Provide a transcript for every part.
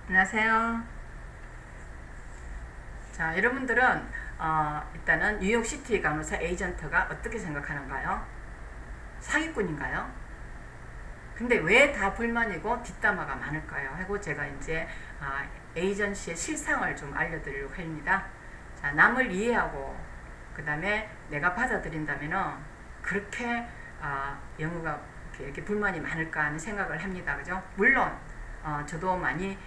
안녕하세요. 자, 여러분들은 일단은 뉴욕시티 간호사 에이전트가 어떻게 생각하는가요? 사기꾼인가요? 근데 왜 다 불만이고 뒷담화가 많을까요? 하고 제가 이제 에이전시의 실상을 좀 알려드리려고 합니다. 자, 남을 이해하고 그 다음에 내가 받아들인다면은 그렇게 영어가 이렇게 불만이 많을까 하는 생각을 합니다. 그죠? 물론 저도 많이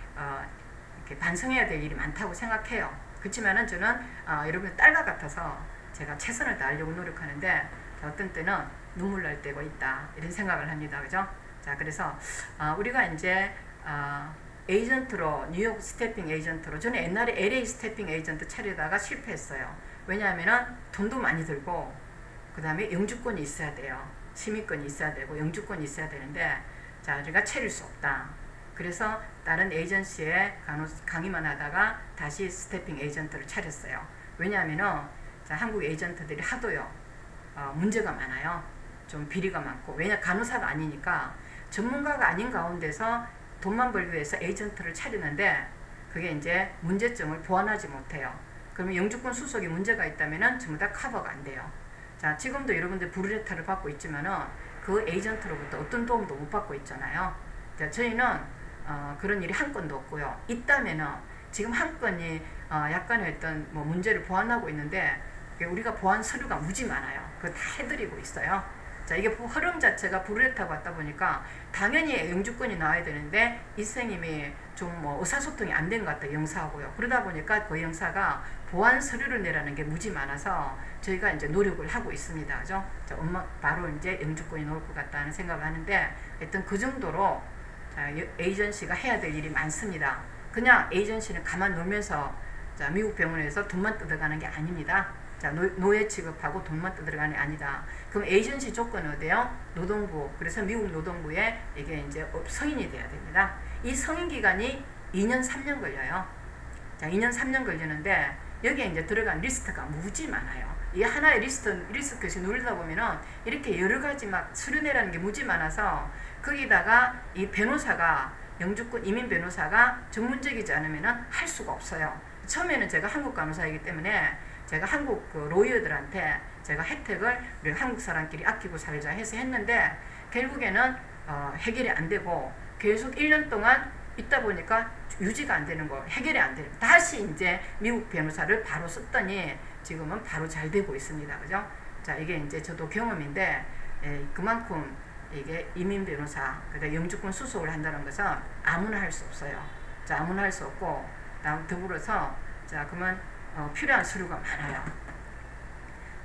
이렇게 반성해야 될 일이 많다고 생각해요. 그렇지만은 저는 여러분의 딸과 같아서 제가 최선을 다하려고 노력하는데 어떤 때는 눈물 날 때가 있다 이런 생각을 합니다. 그죠? 자, 그래서 우리가 이제 에이전트로 뉴욕 스태핑 에이전트로 저는 옛날에 LA 스태핑 에이전트 차리다가 실패했어요. 왜냐하면은 돈도 많이 들고 그 다음에 영주권이 있어야 돼요. 시민권이 있어야 되고 영주권이 있어야 되는데 자, 우리가 차릴 수 없다. 그래서 다른 에이전시에 강의만 하다가 다시 스태핑 에이전트를 차렸어요. 왜냐하면은 한국 에이전트들이 하도요 문제가 많아요. 좀 비리가 많고, 왜냐 간호사가 아니니까 전문가가 아닌 가운데서 돈만 벌기 위해서 에이전트를 차리는데 그게 이제 문제점을 보완하지 못해요. 그러면 영주권 수속에 문제가 있다면은 전부 다 커버가 안 돼요. 자, 지금도 여러분들 브루레타를 받고 있지만은 그 에이전트로부터 어떤 도움도 못 받고 있잖아요. 자, 저희는 그런 일이 한 건도 없고요. 있다면은 지금 한 건이 약간의 어떤 뭐 문제를 보완하고 있는데 우리가 보완 서류가 무지 많아요. 그거 다 해드리고 있어요. 자, 이게 흐름 자체가 브루레타가 왔다 보니까 당연히 영주권이 나와야 되는데 이 선생님이 좀 뭐 의사소통이 안 된 것 같다, 영사하고요. 그러다 보니까 그 영사가 보완 서류를 내라는 게 무지 많아서 저희가 이제 노력을 하고 있습니다. 그죠? 자, 바로 이제 영주권이 나올 것 같다는 생각을 하는데 하여튼 그 정도로 에이전시가 해야 될 일이 많습니다. 그냥 에이전시는 가만 놓으면서 자, 미국 병원에서 돈만 뜯어가는 게 아닙니다. 자, 노예 취급하고 돈만 뜯어가는 게 아니다. 그럼 에이전시 조건은 어때요? 노동부. 그래서 미국 노동부에 이게 이제 성인이 돼야 됩니다. 이 성인 기간이 2년 3년 걸려요. 자, 2년 3년 걸리는데 여기에 이제 들어간 리스트가 무지 많아요. 이 하나의 리스트씩 누르다 보면은 이렇게 여러 가지 막 수련회라는 게 무지 많아서 거기다가 이 변호사가 영주권 이민 변호사가 전문적이지 않으면은 할 수가 없어요. 처음에는 제가 한국 간호사이기 때문에 제가 한국 그 로이어들한테 제가 혜택을 우리 한국 사람끼리 아끼고 살자 해서 했는데 결국에는 해결이 안 되고 계속 1년 동안 있다 보니까 유지가 안 되는 거, 해결이 안 되는, 다시 이제 미국 변호사를 바로 썼더니 지금은 바로 잘 되고 있습니다. 그죠? 자, 이게 이제 저도 경험인데 그만큼 이게 이민 변호사, 그다음 영주권 수속을 한다는 것은 아무나 할 수 없어요. 자, 아무나 할 수 없고, 다음 더불어서 자, 그러면 필요한 서류가 많아요.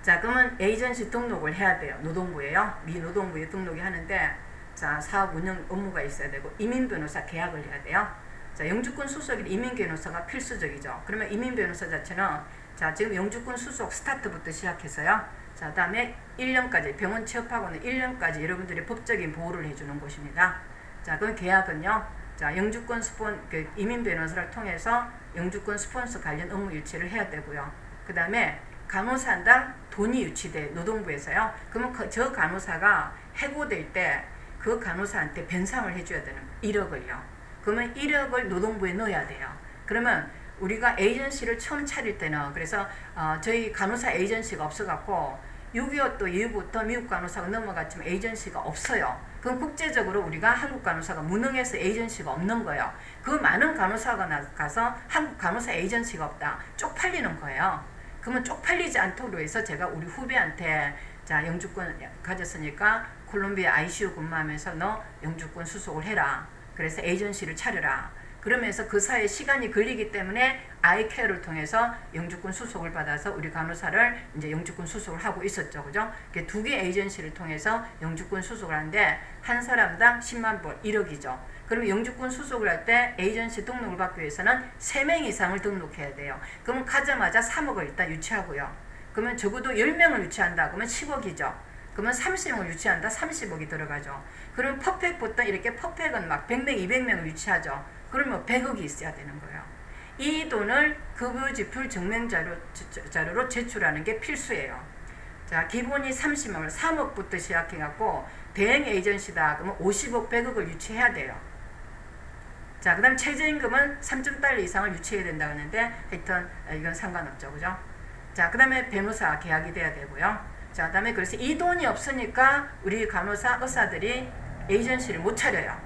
자, 그러면 에이전시 등록을 해야 돼요. 노동부에요. 미 노동부에 등록이 하는데 자, 사업 운영 업무가 있어야 되고 이민 변호사 계약을 해야 돼요. 자, 영주권 수속인 이민 변호사가 필수적이죠. 그러면 이민 변호사 자체는 자, 지금 영주권 수속 스타트부터 시작해서요. 자, 다음에 1년까지 병원 취업하고는 1년까지 여러분들이 법적인 보호를 해주는 곳입니다. 자, 그럼 계약은요. 자, 영주권 이민 변호사를 통해서 영주권 스폰서 관련 업무 유치를 해야 되고요. 그 다음에 간호사당 돈이 유치돼 노동부에서요. 그러면 저 간호사가 해고될 때 그 간호사한테 변상을 해줘야 되는 1억을요. 그러면 1억을 노동부에 넣어야 돼요. 그러면 우리가 에이전시를 처음 차릴 때는 그래서 저희 간호사 에이전시가 없어갖고 6.25 또 이후부터 미국 간호사가 넘어갔지만 에이전시가 없어요. 그럼 국제적으로 우리가 한국 간호사가 무능해서 에이전시가 없는 거예요. 그 많은 간호사가 가서 한국 간호사 에이전시가 없다. 쪽팔리는 거예요. 그러면 쪽팔리지 않도록 해서 제가 우리 후배한테 자, 영주권 가졌으니까 콜롬비아 ICU 근무하면서 너 영주권 수속을 해라. 그래서 에이전시를 차려라. 그러면서 그 사이에 시간이 걸리기 때문에 아이케어를 통해서 영주권 수속을 받아서 우리 간호사를 이제 영주권 수속을 하고 있었죠. 그죠? 두 개 에이전시를 통해서 영주권 수속을 하는데 한 사람당 10만 불, 1억이죠. 그러면 영주권 수속을 할 때 에이전시 등록을 받기 위해서는 3명 이상을 등록해야 돼요. 그러면 가자마자 3억을 일단 유치하고요. 그러면 적어도 10명을 유치한다. 그러면 10억이죠. 그러면 30명을 유치한다. 30억이 들어가죠. 그럼 퍼펙트부터 이렇게 퍼펙트는 막 100명, 200명을 유치하죠. 그러면 100억이 있어야 되는 거예요. 이 돈을 급여지출 증명자료로 제출하는 게 필수예요. 자, 기본이 30명을 3억부터 시작해갖고 대행 에이전시다. 그러면 50억, 100억을 유치해야 돼요. 자, 그 다음에 최저임금은 3.달러 이상을 유치해야 된다고 하는데 하여튼 이건 상관없죠. 그죠? 자, 그 다음에 변호사 계약이 돼야 되고요. 자, 그 다음에 그래서 이 돈이 없으니까 우리 간호사, 의사들이 에이전시를 못 차려요.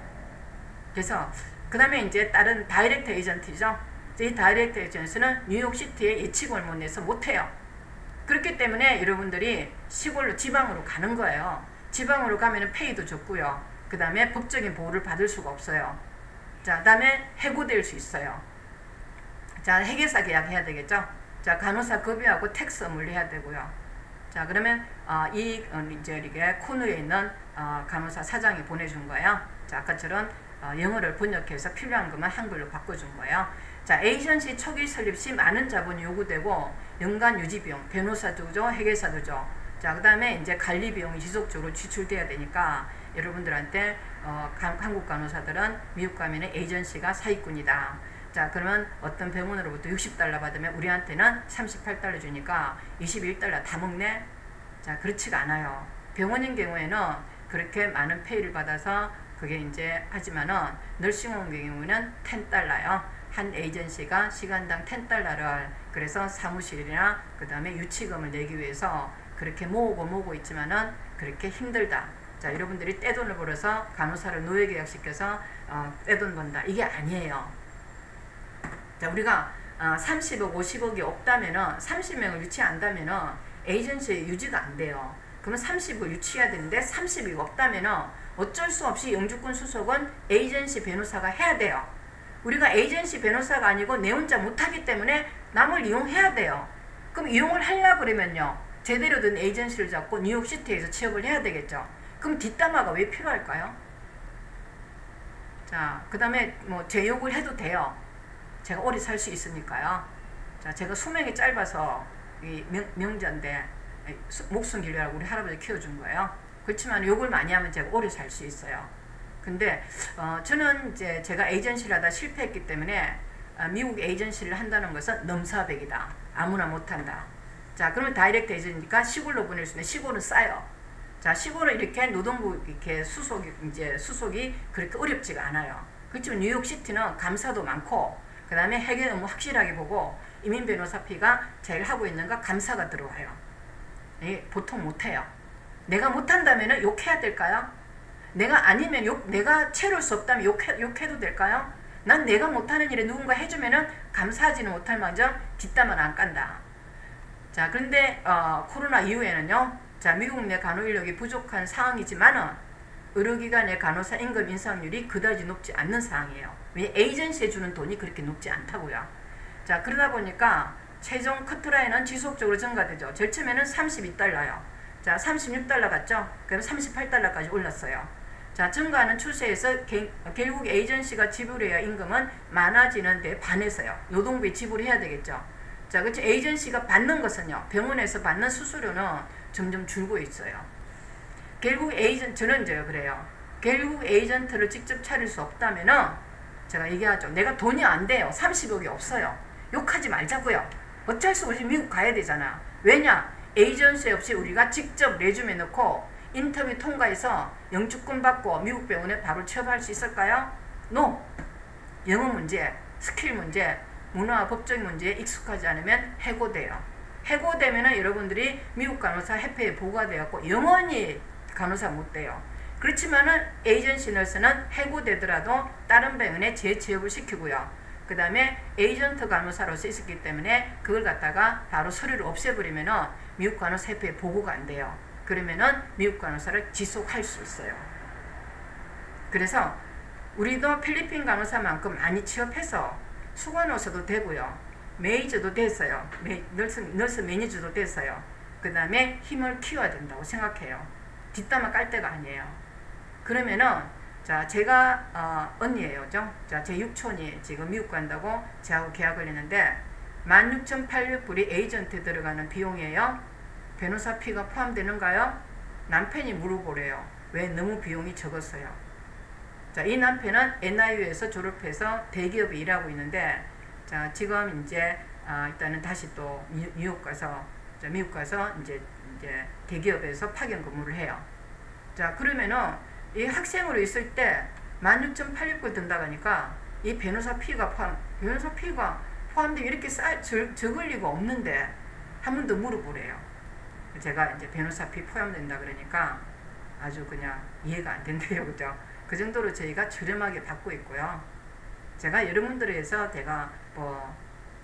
그래서 그 다음에 이제 다른 다이렉트 에이전트죠. 이 다이렉트 에이전트는 뉴욕시티에 예치금을 못 내서 못해요. 그렇기 때문에 여러분들이 시골로 지방으로 가는 거예요. 지방으로 가면 페이도 적고요. 그 다음에 법적인 보호를 받을 수가 없어요. 자, 그 다음에 해고될 수 있어요. 자, 회계사 계약해야 되겠죠. 자, 간호사 급여하고 텍스 물려야 되고요. 자, 그러면 이제 이게 코너에 있는 간호사 사장이 보내준 거예요. 자, 아까처럼 영어를 번역해서 필요한 것만 한글로 바꿔준 거예요. 자, 에이전시 초기 설립 시 많은 자본이 요구되고 연간 유지비용, 변호사도 죠, 회계사도 죠. 자, 그 다음에 이제 관리 비용이 지속적으로 지출돼야 되니까 여러분들한테 한국 간호사들은 미국 가면은 에이전시가 사기꾼이다. 자, 그러면 어떤 병원으로부터 60달러 받으면 우리한테는 38달러 주니까 21달러 다 먹네? 자, 그렇지가 않아요. 병원인 경우에는 그렇게 많은 페이를 받아서 그게 이제 하지만은 너싱홈 경우는 10달러요. 한 에이전시가 시간당 10달러를 그래서 사무실이나 그 다음에 유치금을 내기 위해서 그렇게 모으고 있지만은 그렇게 힘들다. 자, 여러분들이 떼돈을 벌어서 간호사를 노예계약시켜서 떼돈 번다. 이게 아니에요. 자, 우리가 30억, 50억이 없다면은 30명을 유치한다면은 에이전시 유지가 안 돼요. 그러면 30을 유치해야 되는데 30이 없다면은 어쩔 수 없이 영주권 수속은 에이전시 변호사가 해야 돼요. 우리가 에이전시 변호사가 아니고 내 혼자 못하기 때문에 남을 이용해야 돼요. 그럼 이용을 하려고 그러면요, 제대로 된 에이전시를 잡고 뉴욕시티에서 취업을 해야 되겠죠. 그럼 뒷담화가 왜 필요할까요? 자, 그 다음에 뭐 제 욕을 해도 돼요. 제가 오래 살 수 있으니까요. 자, 제가 수명이 짧아서 이 명자인데 목숨 길려고 우리 할아버지 키워준 거예요. 그렇지만 욕을 많이 하면 제가 오래 살 수 있어요. 근데 저는 이제 제가 에이전시를 하다 실패했기 때문에 미국 에이전시를 한다는 것은 넘사벽이다. 아무나 못한다. 자, 그러면 다이렉트 에이전시니까 시골로 보낼 수 있는데 시골은 싸요. 자, 시골은 이렇게 노동부 이렇게 수속이 그렇게 어렵지가 않아요. 그렇지만 뉴욕시티는 감사도 많고 그 다음에 해결 업무 확실하게 보고 이민 변호사 피가 제일 하고 있는 거 감사가 들어와요. 보통 못해요. 내가 못한다면 욕해야 될까요? 내가 아니면 내가 채울 수 없다면 욕해도 될까요? 난 내가 못하는 일에 누군가 해주면은 감사하지는 못할 망정 뒷담은 안 깐다. 자, 그런데 코로나 이후에는요, 자, 미국 내 간호 인력이 부족한 상황이지만은 의료기관의 간호사 임금 인상률이 그다지 높지 않는 상황이에요. 왜? 에이전시에 주는 돈이 그렇게 높지 않다고요. 자, 그러다 보니까 최종 커트라인은 지속적으로 증가되죠. 제일 처음에는 32달러요. 자, 36달러 갔죠? 그럼 38달러까지 올랐어요. 자, 증가하는 추세에서 결국 에이전시가 지불해야 임금은 많아지는데 반해서요. 노동부에 지불해야 되겠죠. 자, 그렇죠. 에이전시가 받는 것은요, 병원에서 받는 수수료는 점점 줄고 있어요. 결국 저는 이제 그래요. 결국 에이전트를 직접 차릴 수 없다면은 제가 얘기하죠. 내가 돈이 안 돼요. 30억이 없어요. 욕하지 말자고요. 어쩔 수 없이 미국 가야 되잖아. 왜냐? 에이전시 없이 우리가 직접 레주메 넣고 인터뷰 통과해서 영주권 받고 미국 병원에 바로 취업할 수 있을까요? NO. 영어 문제, 스킬 문제, 문화, 법적인 문제에 익숙하지 않으면 해고돼요. 해고되면은 여러분들이 미국 간호사 협회에 보고가 되었고 영원히 간호사 못 돼요. 그렇지만은 에이전시 너스는 해고되더라도 다른 병원에 재취업을 시키고요. 그 다음에 에이전트 간호사로서 있었기 때문에 그걸 갖다가 바로 서류를 없애버리면은 미국 간호사 협회에 보고가 안 돼요. 그러면은 미국 간호사를 지속할 수 있어요. 그래서 우리도 필리핀 간호사만큼 많이 취업해서 수간호사도 되고요. 메이저도 됐어요. 너스 매니저도 됐어요. 그 다음에 힘을 키워야 된다고 생각해요. 뒷담화 깔 때가 아니에요. 그러면은 자, 제가 언니예요. 자, 제 육촌이 지금 미국 간다고 저하고 계약을 했는데 16,800불이 에이전트에 들어가는 비용이에요. 변호사 피가 포함되는가요? 남편이 물어보래요. 왜 너무 비용이 적었어요. 자, 이 남편은 NIU에서 졸업해서 대기업에 일하고 있는데 자, 지금 이제 일단은 다시 또 뉴욕 가서 미국 가서 이제 대기업에서 파견 근무를 해요. 자, 그러면은 이 학생으로 있을 때 16,800불 든다고 하니까 이 변호사 피가 포함되면 이렇게 적을 리가 없는데 한 번 더 물어보래요. 제가 이제 변호사 피 포함된다 그러니까 아주 그냥 이해가 안 된대요. 그죠? 그 정도로 저희가 저렴하게 받고 있고요. 제가 여러분들에 의해서 제가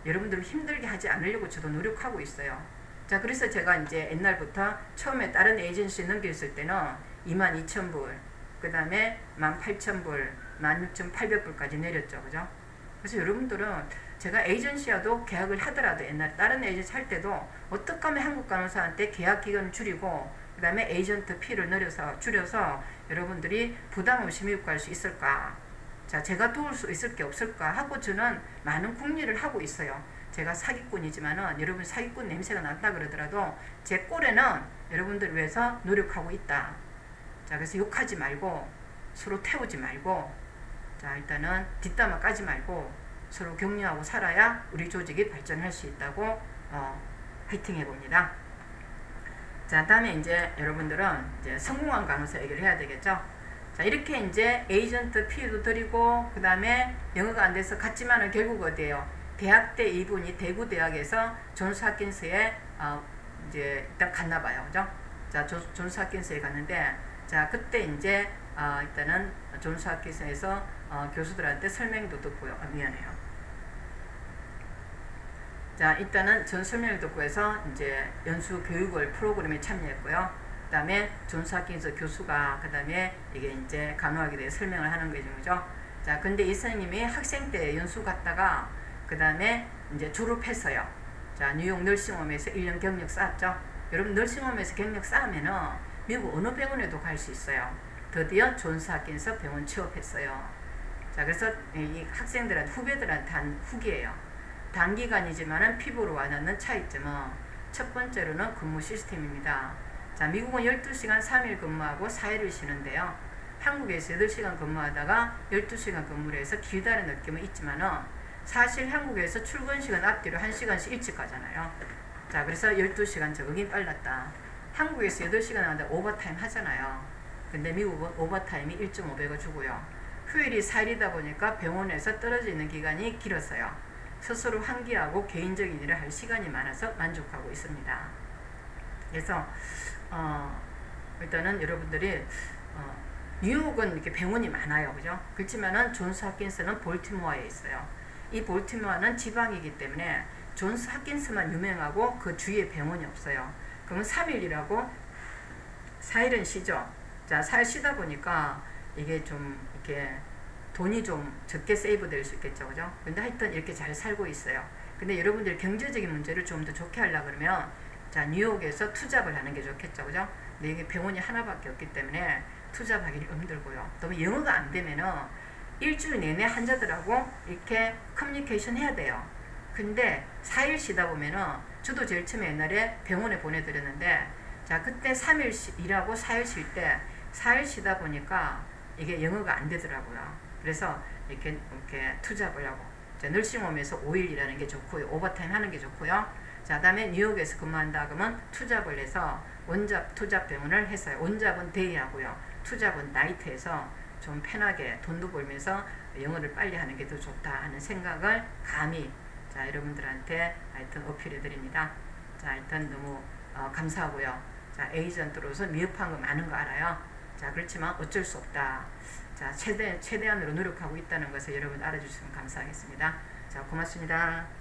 여러분들을 힘들게 하지 않으려고 저도 노력하고 있어요. 자, 그래서 제가 이제 옛날부터 처음에 다른 에이전시에 넘겼을 때는 22,000불, 그 다음에 18,000불, 16,800불까지 내렸죠. 그죠? 그래서 여러분들은 제가 에이전시와도 계약을 하더라도 옛날에 다른 에이전시 할 때도 어떻게 하면 한국 간호사한테 계약 기간을 줄이고 그 다음에 에이전트 피를 줄여서 여러분들이 부담 없이 미국 갈 수 있을까? 자, 제가 도울 수 있을 게 없을까 하고 저는 많은 궁리를 하고 있어요. 제가 사기꾼이지만은 여러분 사기꾼 냄새가 난다 그러더라도 제 꼴에는 여러분들 위해서 노력하고 있다. 자, 그래서 욕하지 말고 서로 태우지 말고 자, 일단은 뒷담화 까지 말고 서로 격려하고 살아야 우리 조직이 발전할 수 있다고 화이팅 해봅니다. 자, 다음에 이제 여러분들은 이제 성공한 간호사 얘기를 해야 되겠죠. 자, 이렇게 이제 에이전트 피도 드리고 그 다음에 영어가 안 돼서 갔지만은 결국 어디에요? 대학 때 이분이 대구 대학에서 존스 핫킨스에 이제 일단 갔나 봐요. 그죠? 자, 존스 핫킨스에 갔는데 자, 그때 이제 일단은 존스 핫킨스에서 교수들한테 설명도 듣고요. 미안해요. 자, 일단은 전 설명을 듣고 해서 이제 연수 교육을 프로그램에 참여했고요. 그 다음에 존스 핫킨스 교수가 그 다음에 이게 이제 간호학에 대해 설명을 하는 거죠. 자, 근데 이 선생님이 학생 때 연수 갔다가 그 다음에 이제 졸업했어요. 자, 뉴욕 널싱홈에서 1년 경력 쌓았죠. 여러분 널싱홈에서 경력 쌓으면은 미국 어느 병원에도 갈 수 있어요. 드디어 존스 핫킨스 병원 취업했어요. 자, 그래서 이 학생들한테 후배들한테 한 후기예요. 단기간이지만은 피부로 와닿는 차이점은 첫 번째로는 근무 시스템입니다. 자, 미국은 12시간 3일 근무하고 4일을 쉬는데요. 한국에서 8시간 근무하다가 12시간 근무를 해서 길다는 느낌은 있지만은 사실 한국에서 출근 시간 앞뒤로 1시간씩 일찍 가잖아요. 자, 그래서 12시간 적응이 빨랐다. 한국에서 8시간 하는데 오버타임 하잖아요. 근데 미국은 오버타임이 1.5배가 주고요. 휴일이 4일이다 보니까 병원에서 떨어져 있는 기간이 길었어요. 스스로 환기하고 개인적인 일을 할 시간이 많아서 만족하고 있습니다. 그래서 일단은 여러분들이 뉴욕은 이렇게 병원이 많아요. 그죠? 그렇지만은 존스 핫킨스는 볼티모어에 있어요. 이 볼티모어는 지방이기 때문에 존스 핫킨스만 유명하고 그 주위에 병원이 없어요. 그러면 3일이라고 4일은 쉬죠. 자, 4일 쉬다 보니까 이게 좀 이렇게 돈이 좀 적게 세이브 될 수 있겠죠. 그죠? 근데 하여튼 이렇게 잘 살고 있어요. 근데 여러분들 경제적인 문제를 좀 더 좋게 하려고 그러면 자, 뉴욕에서 투잡을 하는 게 좋겠죠. 그죠? 근데 이게 병원이 하나밖에 없기 때문에 투잡하기 힘들고요. 또 영어가 안 되면은 일주일 내내 환자들하고 이렇게 커뮤니케이션 해야 돼요. 근데 4일 쉬다 보면은 저도 제일 처음에 옛날에 병원에 보내드렸는데 자, 그때 3일 일하고 4일 쉴 때 4일 쉬다 보니까 이게 영어가 안 되더라고요. 그래서 이렇게 투잡을 하고 자, 널싱홈에서 5일 일하는 게 좋고요. 오버타임 하는 게 좋고요. 자, 다음에 뉴욕에서 근무한다 그러면 투잡을 해서 원잡, 투잡 병원을 했어요. 원잡은 데이 하고요. 투잡은 나이트 해서 좀 편하게 돈도 벌면서 영어를 빨리 하는 게 더 좋다 하는 생각을 감히 자, 여러분들한테 하여튼 어필해 드립니다. 자, 일단 너무 감사하고요. 자, 에이전트로서 미흡한 거 많은 거 알아요. 자, 그렇지만 어쩔 수 없다. 자, 최대한으로 노력하고 있다는 것을 여러분 알아주시면 감사하겠습니다. 자, 고맙습니다.